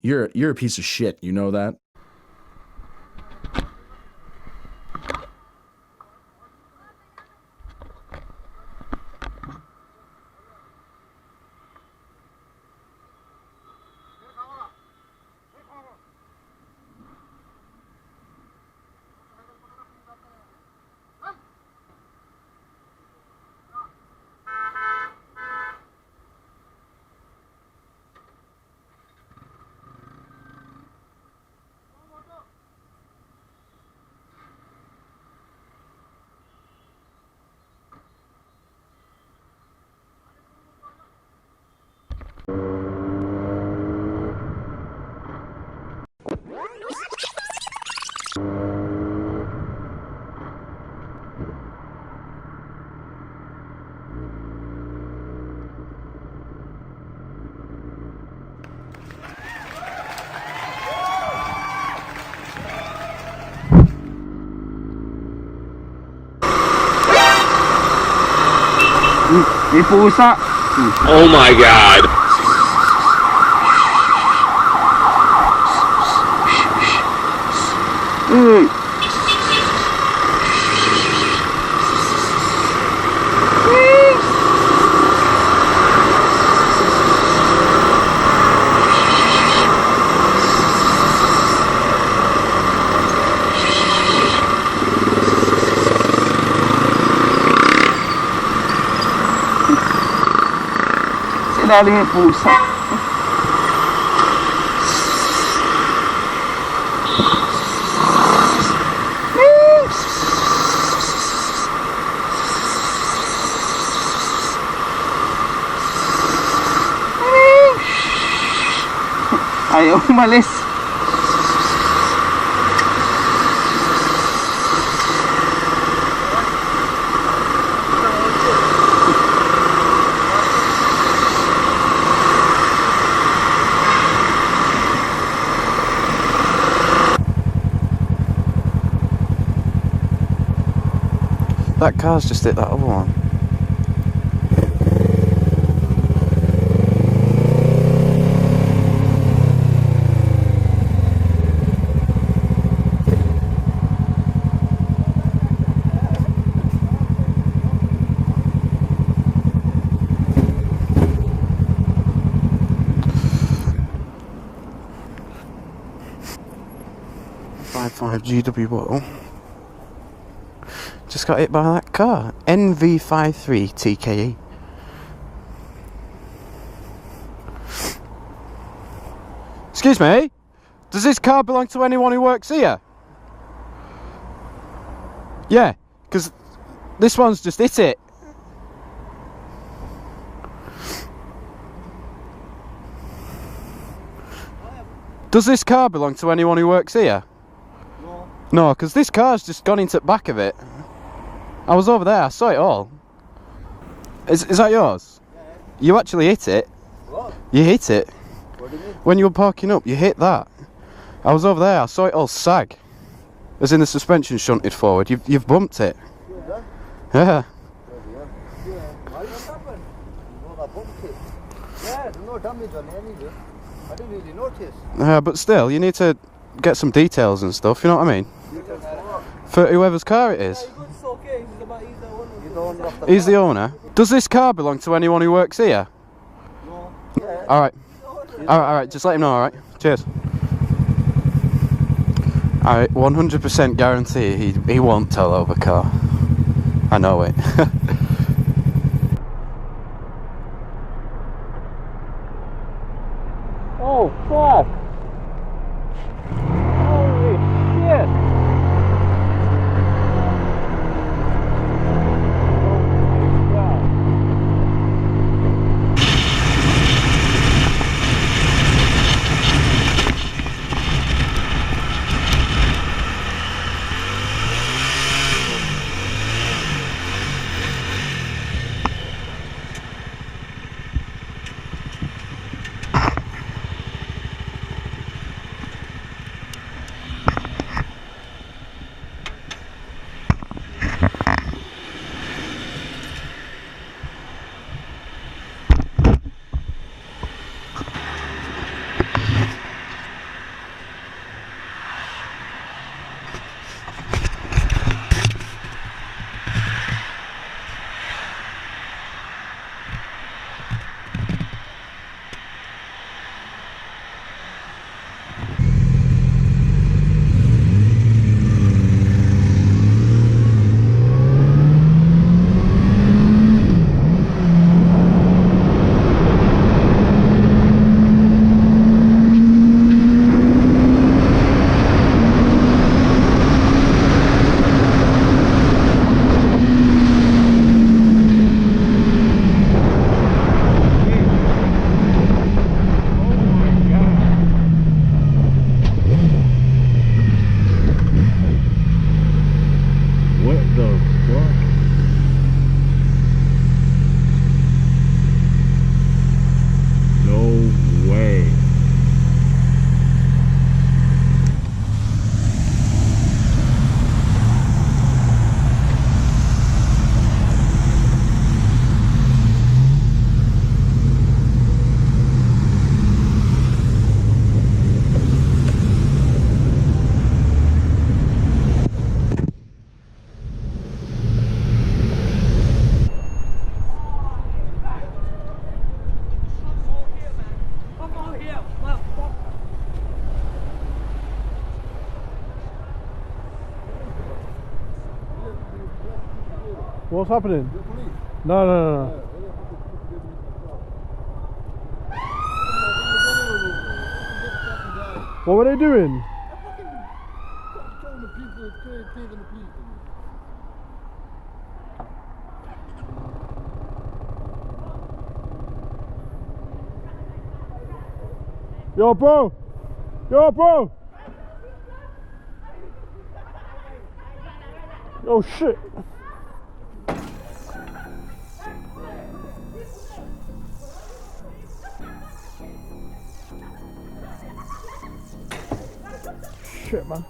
You're a piece of shit, you know that? Oh my god. Ilalim yung pusa. Ayaw umalis. That car's just hit that other one. GW bottle. Just got hit by that car. NV53 TKE. Excuse me, does this car belong to anyone who works here? Yeah, because this one's just hit it. Does this car belong to anyone who works here? No, because this car's just gone into the back of it. I was over there, I saw it all. Is that yours? Yeah. You actually hit it. What? You hit it. What do you mean? When you were parking up, you hit that. I was over there, I saw it all sag. As in the suspension shunted forward. You've bumped it. Yeah. What happened? No, I bumped it. Yeah, there's no damage on it anyway. I didn't really notice. But still, you need to get some details and stuff, you know what I mean? For whoever's car it is. He's the owner. Does this car belong to anyone who works here? No. Alright. Alright, just let him know, alright? Cheers. Alright, 100% guarantee he won't tow over a car. I know it. Oh fuck! Holy shit! What's happening? The police. No, no, no, no. What were they doing? Telling the people, taking the police. Yo, bro! Yo, bro! Oh, shit! Shit, man.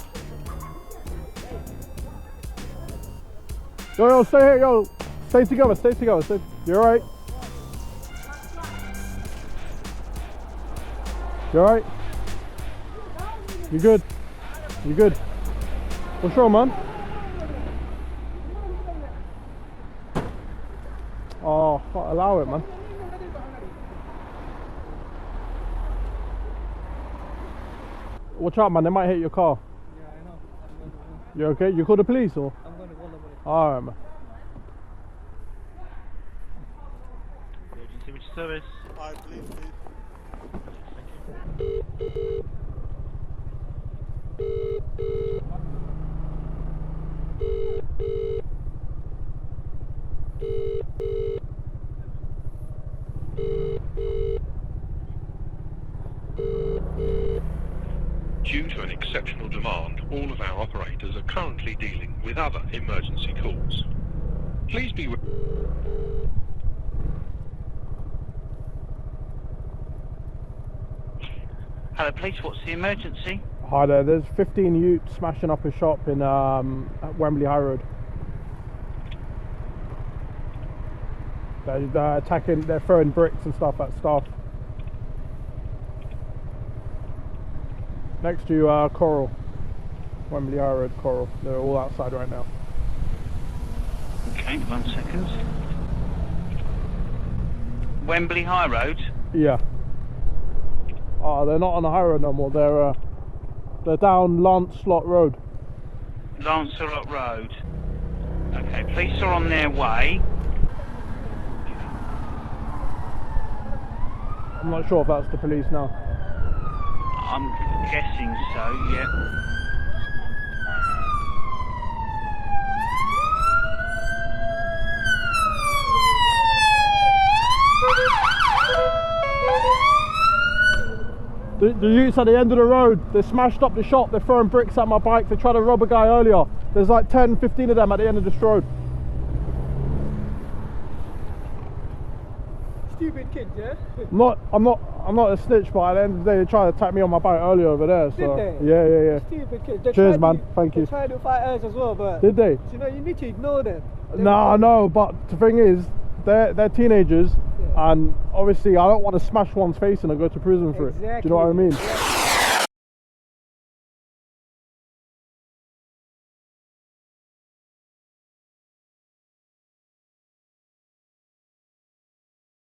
Yo, stay here, yo. Stay together, stay together. Stay. You alright? You alright? You good? You good? What's wrong, man? Oh, can't allow it, man. Watch out, man, they might hit your car. Yeah, I know. You okay? You call the police or? I'm going to call the police. Alright, man. Emergency which service? I believe it. Due to an exceptional demand, all of our operators are currently dealing with other emergency calls. Please be... Hello police, what's the emergency? Hi there, there's 15 youths smashing up a shop in at Wembley High Road. They're attacking, they're throwing bricks and stuff at Stuf. Next to Coral. Wembley High Road, Coral. They're all outside right now. Okay, 1 second. Wembley High Road? Yeah. Oh, they're not on the high road no more. They're down Lancelot Road. Lancelot Road. Okay, police are on their way. I'm not sure if that's the police now. I'm guessing so, yeah. The youths at the end of the road, they smashed up the shop, they're throwing bricks at my bike, they tried to rob a guy earlier. There's like 10, 15 of them at the end of this road. Stupid kids, yeah? I'm not a snitch, but at the end of the day they tried to attack me on my bike earlier over there. So Did they? yeah. Stupid kids. They Cheers, tried man. Thank you. They tried to fight us as well, but Did they? you know, you need to ignore them. No, I know, but the thing is, they're teenagers, Yeah. and obviously I don't want to smash one's face in and go to prison for it. Do you know what I mean? Yeah.